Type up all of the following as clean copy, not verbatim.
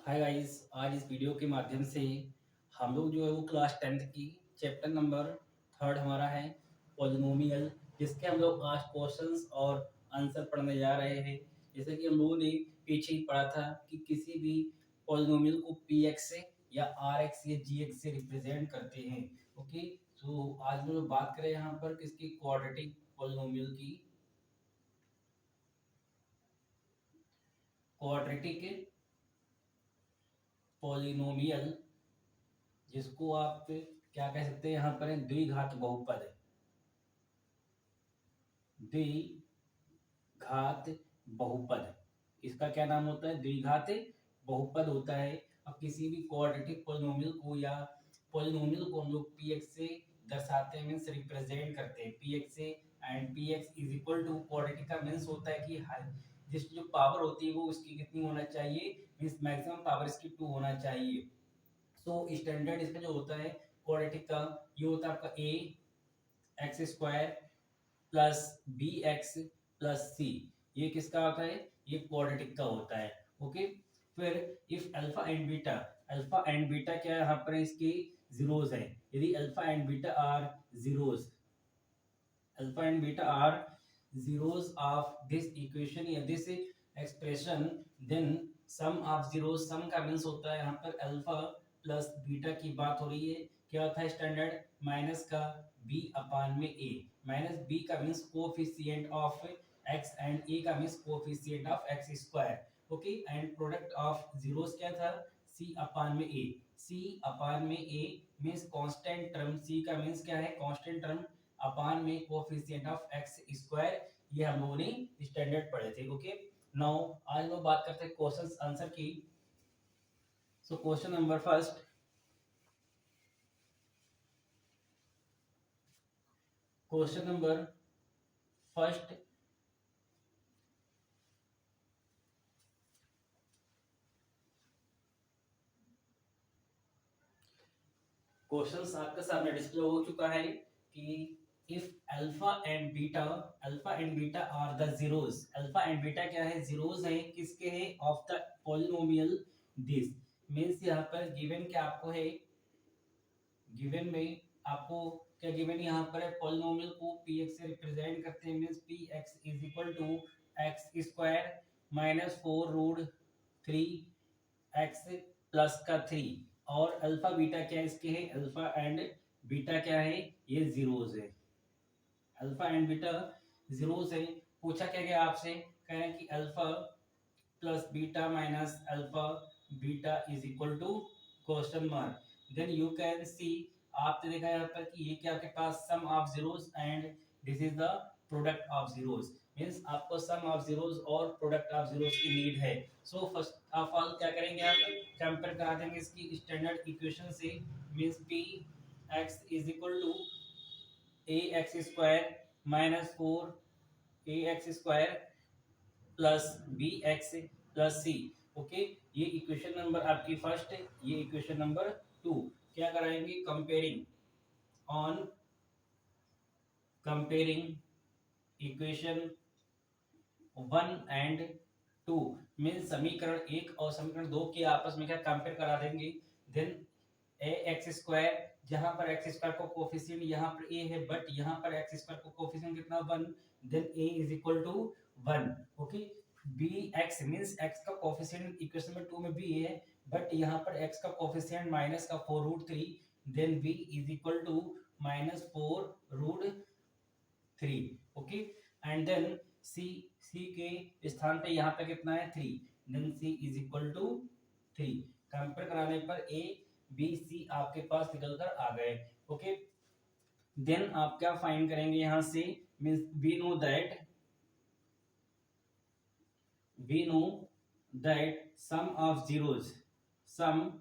Hi guys, आज इस video के माध्यम से हम लोग जो है वो क्लास 10th की चैप्टर नंबर 3 हमारा है पॉलिनोमियल, जिसके हम लोग आज क्वेश्चंस और आंसर पढ़ने जा रहे हैं। जैसे कि हम लोगों ने पीछे ही पढ़ा था कि किसी भी पॉलिनोमियल को पी एक्स से या आर एक्स या जी एक्स से रिप्रेजेंट करते हैं। ओके, तो आज हम लोग बात करें यहाँ पर किसकी, क्वाड्रेटिक पॉलिनोमियल की। क्वाड्रेटिक पॉलिनोमियल, जिसको आप क्या कह सकते हैं यहाँ पर, द्विघात बहुपद। द्विघात बहुपद, इसका क्या नाम होता है? द्विघात बहुपद होता है। अब किसी भी क्वाड्रेटिक पॉलिनोमियल को या पॉलिनोमियल को हम लोग px से दर्शाते हैं, मीन्स रिप्रेजेंट करते हैं px से। And px is equal to, quadratic का मीन्स होता है कि जिस जो पावर होती है वो उसकी कितनी होना चाहिए, मीन्स मैक्सिमम पावर इसकी 2 होना चाहिए। सो स्टैंडर्ड इसका जो होता है क्वाड्रेटिक का, ये होता है आपका a X square plus B X plus C. ये किसका होता है? ये क्वाड्रेटिक का होता है। ओके, फिर इफ अल्फा एंड बीटा क्या है यहाँ पर, इसकी जीरोस है। यदि alpha and beta are zeros, alpha and beta are zeros of this equation या this expression, then sum of zeros, sum का मीन्स होता है यहाँ पर अल्फा प्लस बीटा की बात हो रही है। क्या होता है स्टैंडर्ड? माइनस का b अपान में a। माइनस b का means coefficient of x and a का means coefficient of x square. Okay, and product of zeros क्या था? c अपान में a। c अपान में a means constant term, c का मीन्स क्या है? कांस्टेंट टर्म अपान में कोफिशिएंट ऑफ एक्स स्क्वायर। ये हम लोगों ने स्टैंडर्ड पढ़े थे। ओके, नाउ आज हम बात करते हैं क्वेश्चंस आंसर की। So question number first, question number first, questions आपके सामने डिस्प्ले हो चुका है कि if alpha and beta are the zeros, alpha and beta क्या है? जीरोस है। किसके है? Of the polynomial this. Means यहाँ पर गिवन क्या आपको है, गिवन में आपको क्या गिवन यहाँ पर है? पॉलिनोमियल को px से रिप्रेजेंट करते हैं, means px is equal to X square minus 4 root 3 X plus का 3। और अल्फा बीटा क्या इसके है? अल्फा एंड बीटा क्या है? ये जीरोस है। अल्फा एंड बीटा जीरोस है। पूछा क्या गया आपसे? कह रहे हैं कि alpha plus beta minus alpha beta is equal to question mark. Then you can see, आपने देखा यहाँ पर कि ये क्या आपके पास sum of zeros and this is the product of zeros. Means आपको सम ऑफ जीरोस और प्रोडक्ट ऑफ जीरोस की नीड है। सो फर्स्ट ऑफ ऑल क्या करेंगे, यहाँ पर कंपेयर करा देंगे इसकी स्टैंडर्ड इक्वेशन से। Means P X is equal to A X square minus 4 A X square plus B X plus C. Okay, ये इक्वेशन नंबर आपकी फर्स्ट है। ये इक्वेशन नंबर 2। क्या कराएंगे? Comparing, on comparing equation 1 and 2, means समीकरण 1 और समीकरण 2 के आपस में क्या कंपेयर करा देंगे। देन ए एक्स स्क्वायर, जहां पर एक्स स्क्वायर को कोफिशिएंट यहाँ पर ए है, बट यहाँ पर एक्स स्क्वायर को कोफिशिएंट कितना? 1। Then A is equal to 1। Okay, B X means X का कोफिशिएंट इक्वेशन में 2 में बी है, बट यहाँ पर एक्स का कोफिशिएंट माइनस का 4 root 3। Then B is equal to minus 4 root 3। Okay, and then C, C के स्थान पे यहाँ पे कितना है? 3। Then C is equal to 3। Compare कराने पर ए बी सी आपके पास निकल कर आ गए। ओके, देन आप क्या फाइंड करेंगे यहाँ से? Means we know that sum of zeros, sum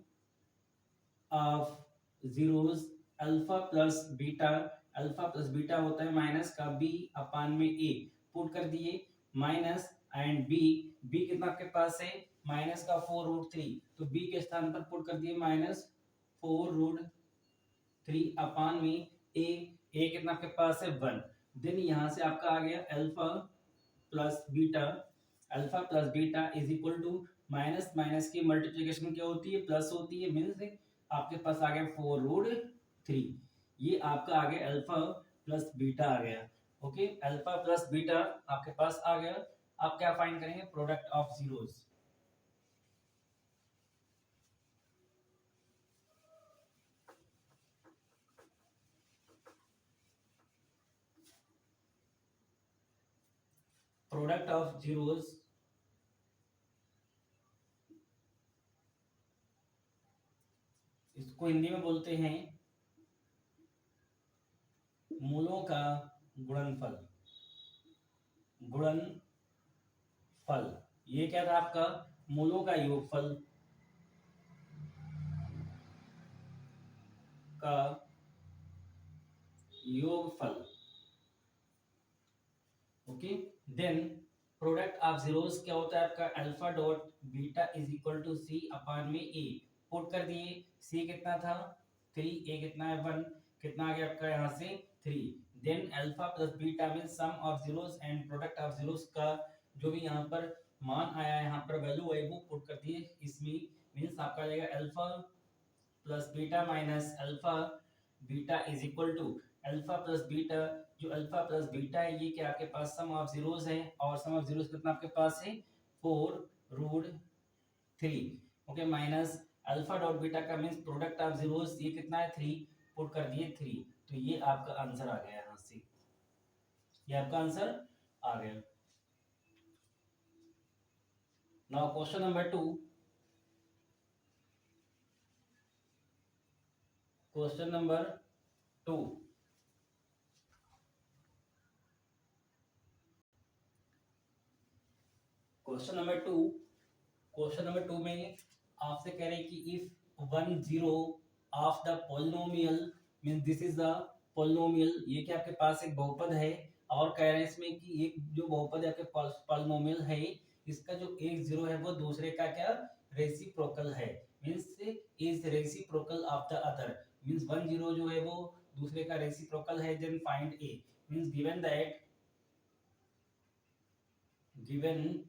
of zeros alpha plus beta, alpha plus beta होता है माइनस का बी अपान में ए। पुट कर दिए माइनस एंड बी, बी कितना आपके पास है? माइनस का 4 रूट 3। तो बी के स्थान पर पुट कर दिए माइनस 4 रूट 3 अपान में ए। ए कितना आपके पास है? 1। देन यहां से आपका आ गया alpha plus beta, alpha plus beta is equal to minus minus की मल्टीप्लिकेशन क्या होती है, प्लस होती है, मीन्स आपके पास आ गया 4√3। ये आपका आ गया अल्फा प्लस बीटा आ गया। ओके, अल्फा प्लस बीटा आपके पास आ गया। आप क्या फाइंड करेंगे, product of zeros. Product of zeros इसको हिंदी में बोलते हैं मूलों का गुणनफल। गुणनफल ये क्या था आपका, मूलों का योगफल का योगफल। Okay, then product of zeros क्या होता है आपका, alpha dot beta is equal to C upon में ए। पुट कर दिए, सी कितना था 3, ए कितना है 1, कितना आ गया आपका यहाँ से 3। Then alpha plus beta mean sum of zeros and product of zeros का जो भी यहाँ पर मान आया है, यहाँ पर वैल्यू है वो पुट कर दिए इसमें, मीन्स आपका आ जाएगा alpha plus beta minus alpha beta is equal to alpha plus beta. जो अल्फा प्लस बीटा है ये क्या आपके पास सम ऑफ जीरोस है, और सम ऑफ जीरोस कितना आपके पास है 4√3। Okay, minus alpha dot beta का मींस प्रोडक्ट ऑफ जीरोस ये कितना है 3, पुट कर दिए 3। तो ये आपका आंसर आ गया यहाँ से, ये आपका आंसर आ गया। Now question number 2। Question number 2, question number 2, question number 2 में आपसे कह रहे हैं कि if 1 0 of the polynomial means this is the polynomial, ये क्या आपके पास एक बहुपद है, और कह रहे हैं इसमें कि एक जो बहुपद है आपके पॉलिनोमियल है, इसका जो एक जीरो है वो दूसरे का क्या रेसिप्रोकल है, means is reciprocal of the other, means 1 0 जो है वो दूसरे का रेसिप्रोकल है। Then find A, means given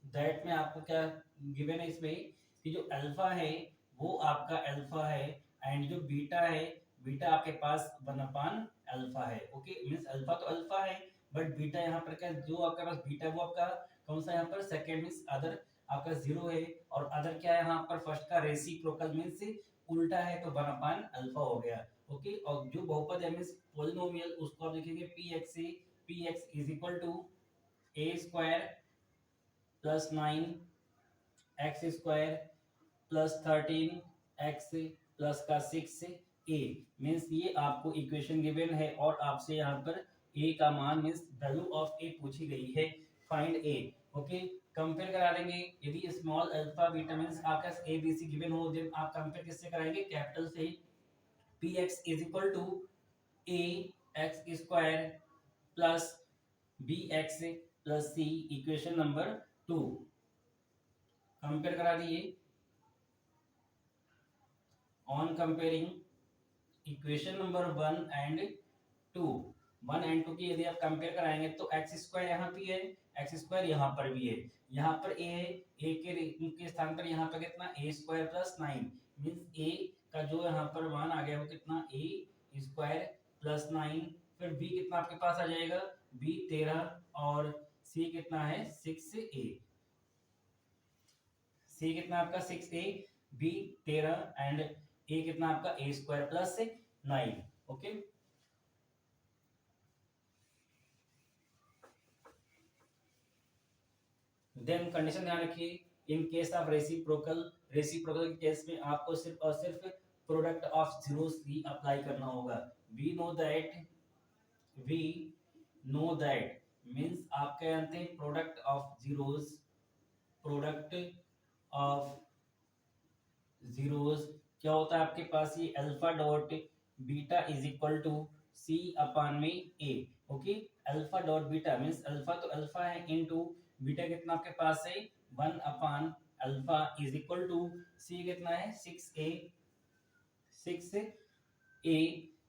that में आपको क्या गिवन है इसमें कि जो अल्फा है वो आपका अल्फा है, एंड जो बीटा है, बीटा आपके पास 1 अल्फा है। ओके, मींस अल्फा तो अल्फा है, बट बीटा यहाँ पर क्या जो आपके पास बीटा वो आपका कौन सा यहाँ पर सेकंड, मींस अदर आपका 0 है, और अदर क्या है यहाँ पर फर्स्ट का रेसिप्रोकल मींस उल्टा है, तो 1 अल्फा हो गया। ओके, और जो बहुपद है मींस पॉलिनोमियल उसको आप लिखेंगे px से, px is equal to a square plus 9 X square plus 13 X plus का 6 ए, मीन्स ये आपको इक्वेशन गिवन है, और आपसे यहाँ पर ए का मान मीन्स वैल्यू ऑफ ए पूछी गई है, फाइंड ए। ओके, कंपेयर करा देंगे, यदि स्मॉल अल्फा बीटा मीन्स आपका ए बी सी गिवन हो, देन आप कंपेयर किससे कराएंगे, कैपिटल से। P X is equal to A X square plus B X plus C, equation number 2 compare करा दिए। On comparing equation number 1 and 2 की यदि आप कंपेयर कराएंगे तो एक्स स्क्वायर यहाँ पे है, एक्स स्क्वायर यहाँ पर भी है, यहाँ पर ए है, ए के स्थान पर यहाँ पर कितना ए स्क्वायर प्लस 9, मीन्स ए का जो यहाँ पर मान आ गया वो कितना ए स्क्वायर प्लस 9, फिर बी कितना आपके पास आ जाएगा बी 13, और सी कितना है 6a, सी कितना आपका 6a, बी 13 एंड ए कितना आपका A square plus 9। Okay, then condition ध्यान रखिए, in case of reciprocal, reciprocal के केस में आपको सिर्फ और सिर्फ प्रोडक्ट ऑफ जीरोस ही अप्लाई करना होगा। वी नो दैट मींस आप क्या जानते हैं, product of zeros, product of zeros क्या होता है आपके पास, ये alpha dot beta is equal to C upon में A. Okay, alpha dot beta means alpha तो अल्फा है इनटू बीटा कितना आपके पास है 1 upon alpha is equal to C कितना है 6a,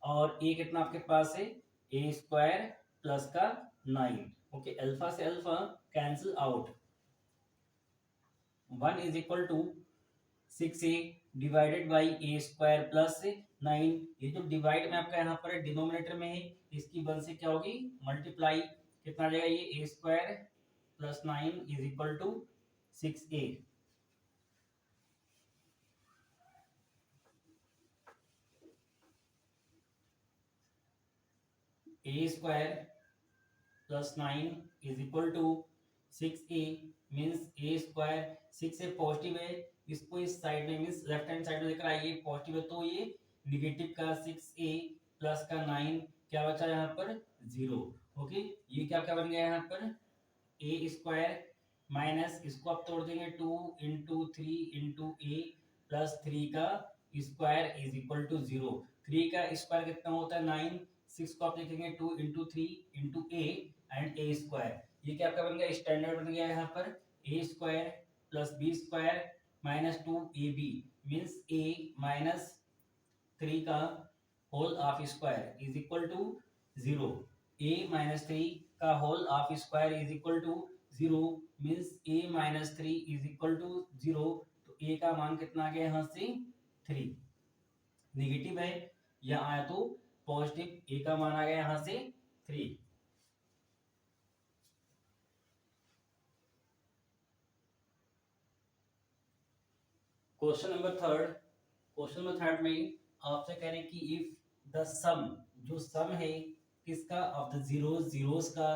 और ए कितना आपके पास है ए स्क्वायर प्लस का 9। ओके, अल्फा से alpha cancel out, 1 is equal to 6a divided by A square plus 9। ये जो डिवाइड में आपका यहाँ पर डिनोमिनेटर में है, इसकी 1 से क्या होगी मल्टीप्लाई, कितना आ जाएगा ये A square plus 9 is equal to 6a। A square plus 9 is equal to 6a means A square, 6 से पॉजिटिव है, इसको इस साइड में मीन्स लेफ्ट हैंड साइड में लेकर आइए, पॉजिटिव है तो ये निगेटिव का 6a प्लस का 9 क्या बचा यहाँ पर 0। ओके, ये क्या क्या बन गया यहाँ पर ए स्क्वायर माइनस इसको आप तोड़ देंगे 2 इंटू 3 इंटू ए प्लस 3 का स्क्वायर इज इक्वल टू 0। 3 का स्क्वायर कितना होता है 9, 6 को आप लिखेंगे 2 into 3 into A and A square. ये क्या आपका बन गया स्टैंडर्ड बन गया यहाँ पर A square plus B square minus 2ab means A minus 3 का whole of square is equal to 0। A minus 3 का whole of square is equal to 0 means A minus 3 is equal to 0। तो ए का मान कितना आ गया यहाँ से 3, निगेटिव है यहाँ आया तो पॉजिटिव, ए का मान आ गया यहाँ से 3। Question number third, question number third में आपसे कह रहे हैं कि इफ द सम, जो सम है किसका ऑफ द जीरोस, जीरोस का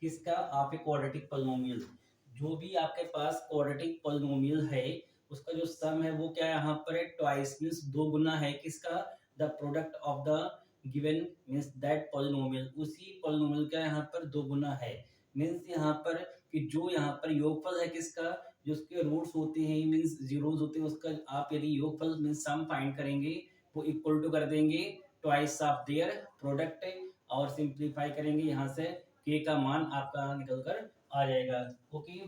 किसका ऑफ ए क्वाड्रेटिक पॉलिनोमियल, जो भी आपके पास क्वाड्रेटिक पॉलिनोमियल है उसका जो सम है वो क्या यहाँ पर है ट्वाइस मीन्स 2 गुना है किसका the product of the given means that polynomial, उसी पॉलिनोमियल का यहाँ पर 2 गुना है। मीन्स यहाँ पर कि जो यहाँ पर योगफल है किसका, जो उसके रूट्स होते हैं मीन्स जीरोस होते हैं, उसका आप यदि योगफल मीन्स सम फाइंड करेंगे वो इक्वल टू कर देंगे ट्वाइस ऑफ देयर प्रोडक्ट और सिंप्लीफाई करेंगे यहाँ से के का मान आपका निकल कर आ जाएगा। ओके,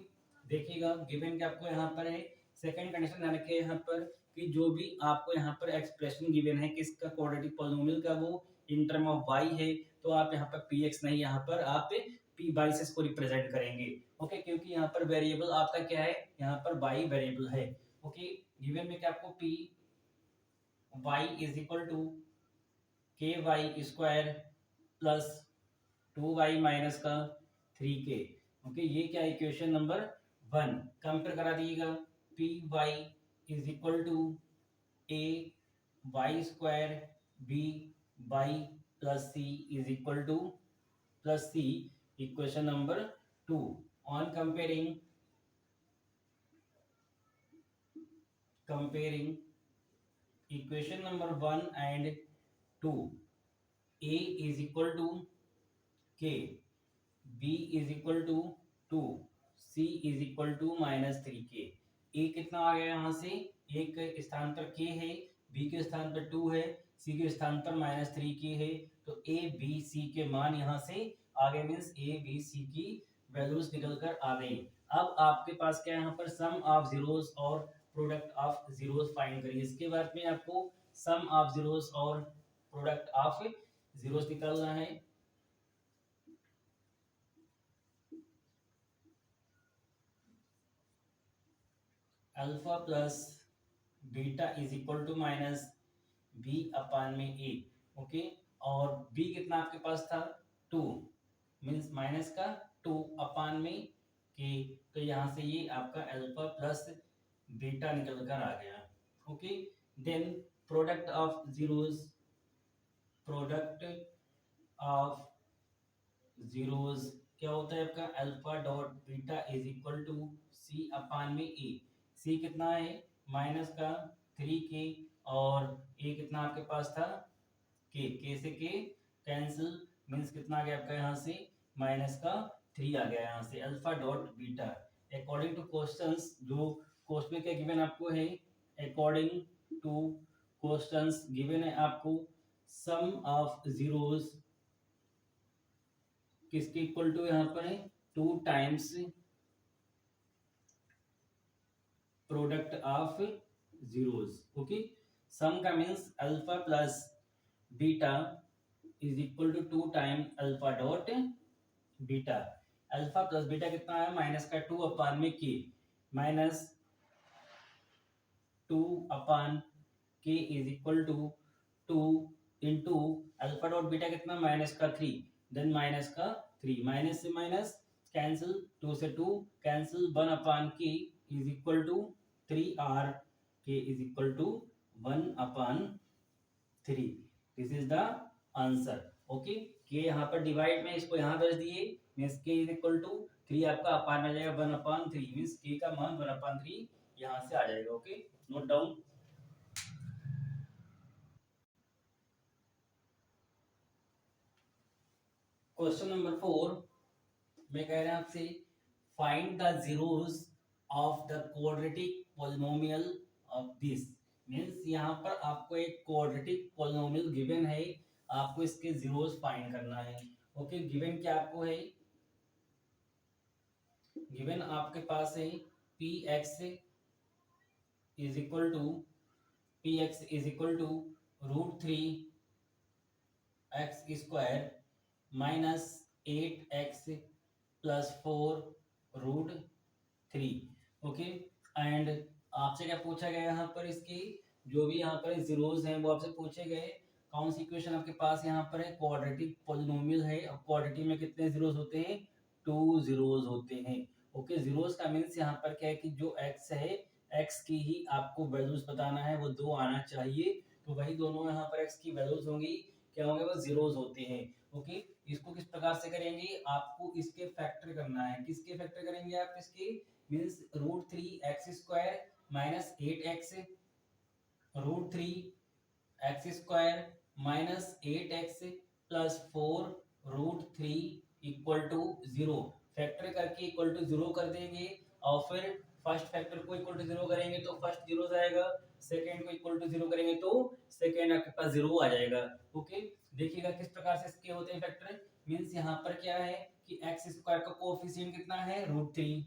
देखिएगा गिवन के आपको यहाँ पर है सेकंड कंडीशन ध्यान रखिए यहाँ पर कि जो भी आपको यहाँ पर एक्सप्रेशन गिवन है किसका क्वाड्रेटिक पॉलिनोमियल का वो इन टर्म ऑफ y है, तो आप यहाँ पर px नहीं, यहाँ पर आप p बाई से इसको रिप्रेजेंट करेंगे। ओके, क्योंकि यहाँ पर वेरिएबल आपका क्या है यहाँ पर y वेरिएबल है। ओके, गिवन में क्या आपको p y is equal to K Y square plus 2y minus का 3k। ओके, ये क्या इक्वेशन नंबर 1 कंपेयर करा दीजिएगा, P Y is equal to A Y square B Y plus C is equal to plus C, equation number 2 on comparing equation number 1 and 2, a is equal to k, b is equal to 2, c is equal to minus 3k। a कितना आ गया यहाँ से, a के स्थान पर k है, b के स्थान पर 2 है, c के स्थान पर माइनस 3k है, तो a b c के मान यहाँ से आ गए मीन्स a b c की वैल्यूज निकल कर आ गई। अब आपके पास क्या है यहाँ पर सम ऑफ जीरोस और प्रोडक्ट ऑफ जीरोस फाइंड करिए। इसके बाद में आपको सम ऑफ जीरोस और प्रोडक्ट ऑफ जीरोस निकालना है। Alpha plus beta is equal to minus B upon में ए। ओके, और बी कितना आपके पास था 2 मीन्स माइनस का 2 अपान में के, तो यहाँ से ये आपका अल्फा प्लस बीटा निकल कर आ गया। Okay, then product of zeros, product of zeros क्या होता है आपका alpha dot beta is equal to C upon में ए। सी कितना है माइनस का 3k और ए कितना आपके पास था के से के कैंसिल मीन्स कितना आ गया आपका यहाँ से माइनस का 3 आ गया यहाँ से alpha dot beta. According two questions, जो क्वेश्चन में क्या गिवन आपको है, अकॉर्डिंग टू क्वेश्चंस गिवन है आपको सम ऑफ जीरोस किसके इक्वल टू यहाँ पर है 2 times product of zeros. Okay, sum का means alpha plus beta is equal to 2 time alpha dot beta. Alpha plus beta कितना है माइनस का 2 अपान में के, माइनस 2 अपान के is equal to 2 into alpha dot beta कितना माइनस का 3, then minus का 3, माइनस से माइनस कैंसिल, 2 से 2 कैंसिल, 1 अपान के is equal to 3r, K is equal to 1 upon 3, this is the answer. Okay, के यहाँ पर डिवाइड में इसको यहाँ दर्ज दिए, मीन्स के इज इक्वल टू 3 आपका अपान आ जाएगा 1 अपान 3, मीन्स के का मान 1 अपान 3 यहाँ से आ जाएगा। Okay, note down. Question number 4 में कह रहे हैं आपसे find the zeros of the quadratic polynomial of this, means यहाँ पर आपको एक क्वाड्रेटिक पॉलिनोमियल गिवन है, आपको इसके जीरोस फाइंड करना है। ओके, गिवन क्या आपको है, गिवन आपके पास है P X is equal to √3 X square minus 8x plus 4 √3। Okay, and आपसे क्या पूछा गया यहाँ पर, इसकी जो भी यहाँ पर जीरोस हैं वो आपसे पूछे गए। कौन सी इक्वेशन आपके पास यहाँ पर है, क्वाड्रेटिक पॉलिनोमियल है, और क्वाड्रेटिक में कितने जीरोस होते हैं, 2 जीरोस होते हैं। ओके, जीरोस का मीन्स यहाँ पर क्या है कि जो x है, x की ही आपको वैल्यूज बताना है, वो 2 आना चाहिए, तो वही दोनों यहाँ पर x की वैल्यूज होंगी, क्या होंगे, वो जीरोस होते हैं। ओके, इसको किस प्रकार से करेंगे, आपको इसके फैक्टर करना है। किसके फैक्टर करेंगे आप, इसके means √3x² minus 8x, √3x² minus 8x plus 4 √3 equal to 0, factor करके इक्वल टू 0 कर देंगे, और फिर फर्स्ट फैक्टर को इक्वल टू 0 करेंगे तो फर्स्ट 0 जाएगा, सेकेंड को इक्वल टू 0 करेंगे तो सेकेंड आपके पास 0 आ जाएगा। ओके, देखिएगा किस प्रकार से इसके होते हैं फैक्टर, मीन्स यहाँ पर क्या है कि x² का कोएफिशिएंट कितना है √3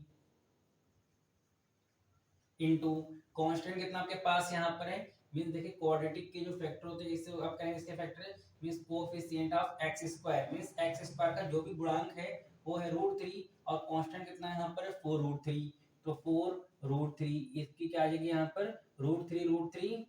इंटू कांस्टेंट कितना आपके पास यहाँ पर है, मींस देखिए क्वाड्रेटिक के जो फैक्टर होते हैं इससे आप करेंगे इसके factor, means coefficient of x², means x² का जो भी गुणांक है वो है √3, और कांस्टेंट कितना है यहाँ पर 4 √3, तो 4 √3 इसकी क्या आ जाएगी यहाँ पर √3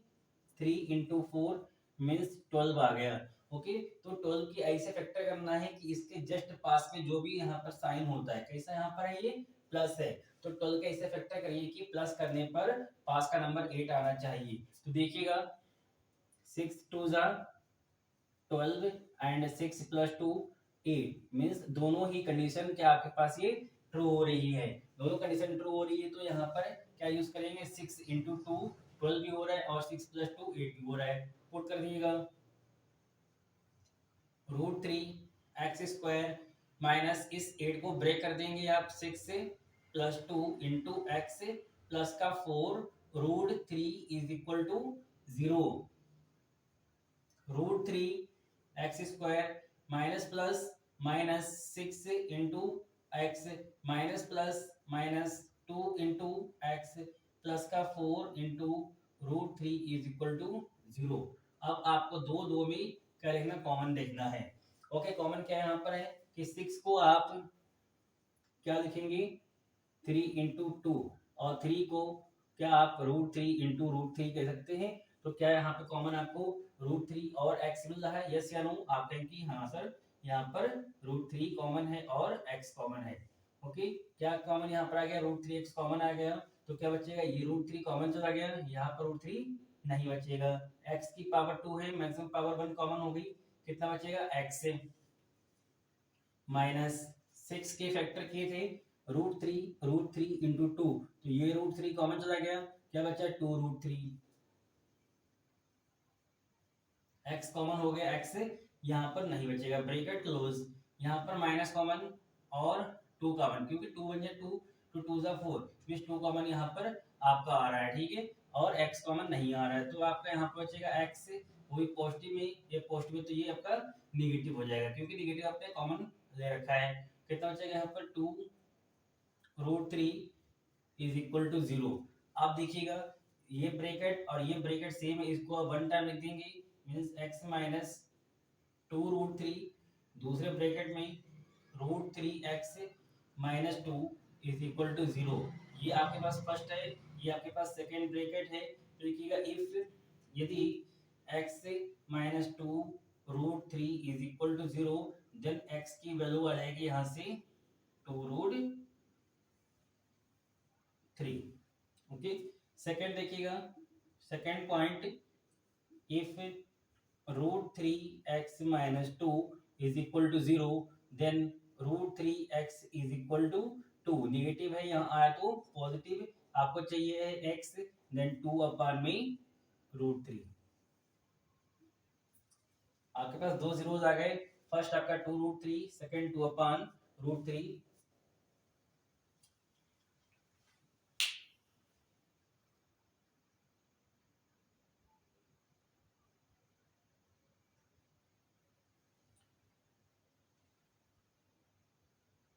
3 इंटू 4 मीन्स 12 आ गया। ओके, तो 12 की ऐसे फैक्टर करना है कि इसके जस्ट पास में जो भी यहाँ पर साइन होता है, कैसा यहाँ पर है, ये प्लस है, तो 12 का ऐसे फैक्टर करिए कि प्लस करने पर पास का नंबर 8 आना चाहिए। तो देखिएगा 6 2 12 एंड 6 प्लस 2 8, मीन्स दोनों ही कंडीशन क्या आपके पास ये ट्रू हो रही है, दोनों कंडीशन ट्रू हो रही है, तो यहाँ पर क्या यूज करेंगे 6 इंटू 2 12 भी हो रहा है, और 6 प्लस 2 8 भी हो रहा है, पुट कर दीजिएगा √3x² माइनस इस 8 को ब्रेक कर देंगे आप 6 से, प्लस 2 इंटू एक्स प्लस का 4 √3 is equal to 0, √3x² minus plus minus 6 into X minus plus minus 2 into X plus का 4 इंटू √3 इज इक्वल टू 0। अब आपको दो में क्या लिखना, कॉमन देखना है। ओके, कॉमन क्या यहाँ पर है कि 6 को आप क्या लिखेंगे 3 इंटू 2, और 3 को क्या आप √3 इंटू √3 कह सकते हैं, तो क्या यहाँ पे कॉमन आपको √3 और x मिल रहा है, यस या नो, आप कहेंगे कि हाँ सर यहाँ पर √3 कॉमन है और x कॉमन है। ओके, क्या कॉमन यहाँ पर आ गया, √3x कॉमन आ गया, तो क्या बचेगा, ये √3 कॉमन चला गया, यहाँ पर √3 नहीं बचेगा, x की पावर 2 है, मैक्सिमम पावर 1 कॉमन हो गई, कितना बचेगा x से माइनस 6 के फैक्टर किए थे √3 इंटू 2, तो ये √3 कॉमन चला गया, क्या बचा 2 √3, x कॉमन हो गया, x यहाँ पर नहीं बचेगा, ब्रैकेट क्लोज, यहाँ पर माइनस कॉमन और 2 कॉमन, क्योंकि 2 1 जा 2 2 2 जा 4, मींस 2 कॉमन यहाँ पर आपका आ रहा है, ठीक है, और x कॉमन नहीं आ रहा है, तो आपका यहाँ पर बचेगा x, वही पॉजिटिव में, ये पॉजिटिव में, तो ये आपका निगेटिव हो जाएगा, क्योंकि निगेटिव आपने कॉमन ले रखा है, कितना बचेगा यहाँ पर 2 √3 इज इक्वल टू 0। आप देखिएगा ये ब्रैकेट और ये ब्रैकेट सेम है, इसको वन टाइम लिख देंगे, मींस x माइनस 2 √3, दूसरे ब्रैकेट में √3x -2 इज इक्वल टू 0। ये आपके पास फर्स्ट है, ये आपके पास सेकेंड ब्रैकेट है। तो लिखिएगा इफ यदि x -2 √3 is equal to 0 then x की वैल्यू आ जाएगी यहाँ से 2√3। ओके, सेकेंड देखिएगा, second point, if √3x -2 is equal to 0 then √3x is equal to 2। Negative है, यहाँ आया तो पॉजिटिव आपको चाहिए है x, देन 2 अपान में √3। आपके पास दो जीरोस आ गए, फर्स्ट आपका 2√3, second 2 upon √3।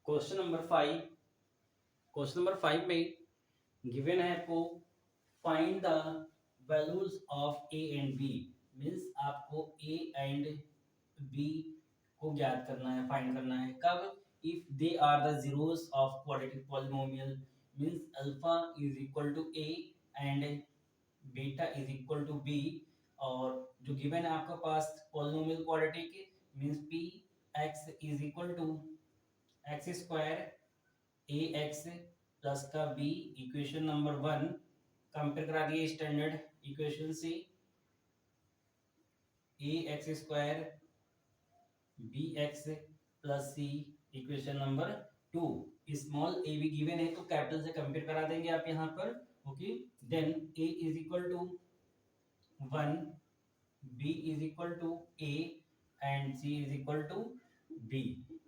Question number 5, question number 5 में गिवन है आपको find the values of A and B. Means आपको ए एंड बी को ज्ञात करना है, फाइंड करना है। कब? If they are the zeros of quadratic polynomial, means alpha is equal to A and beta is equal to B. और जो गिवन है आपके पास polynomial quadratic, means P X is equal to X square A X plus का B, equation number 1 compare करा दिए standard equation से, A X square B X plus C, equation number 2। Small A भी given है तो capital से compare करा देंगे आप यहाँ पर। Okay, then A is equal to 1, B is equal to A and C is equal to B.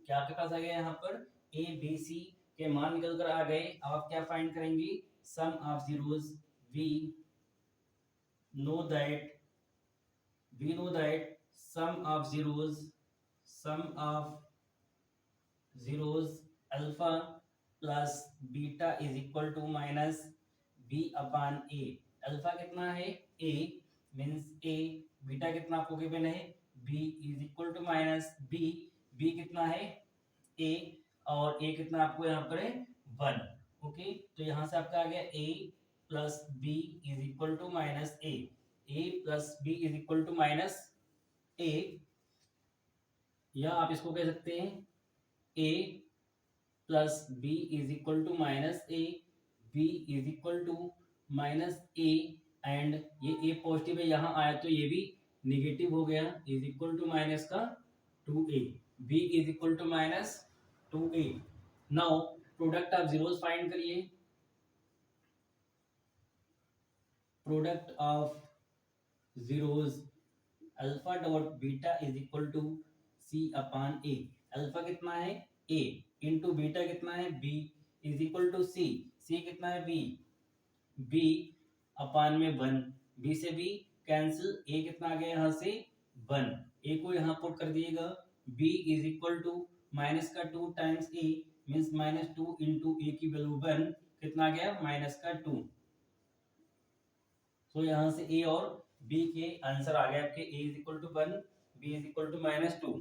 क्या आपके पास आ गया यहाँ पर ए बी सी के मान निकल कर आ गए। अब आप क्या फाइंड करेंगे? Sum of zeros. We know that sum of zeros alpha plus beta is equal to minus B upon A. Alpha कितना है? ए, मीन्स ए। बीटा कितना आपको गिवन है? B is equal to minus B. B कितना है? ए, और ए कितना आपको यहाँ पर है? 1। ओके, तो यहाँ से आपका आ गया A plus B is equal to minus A. A plus B is equal to minus A, या आप इसको कह सकते हैं A plus B is equal to minus A, B is equal to minus A, and ये A positive है, यहाँ आया तो ये भी निगेटिव हो गया, इज इक्वल टू माइनस का 2a, b is equal to minus 2a। Now product of zeros find करिए। Product of zeros alpha dot beta is equal to C upon A. Alpha कितना है? a इंटू बीटा कितना है? b is equal to C. C कितना है? b अपान में 1, b से b cancel, a कितना आ गया यहाँ से? 1। a को यहाँ पुट कर दिएगा, b is equal to minus का 2 times a, means minus 2 into A की वैल्यू 1, कितना आ गया? माइनस का 2। तो यहाँ से a और b के आंसर आ गए आपके, a is equal to 1, b is equal to minus 2।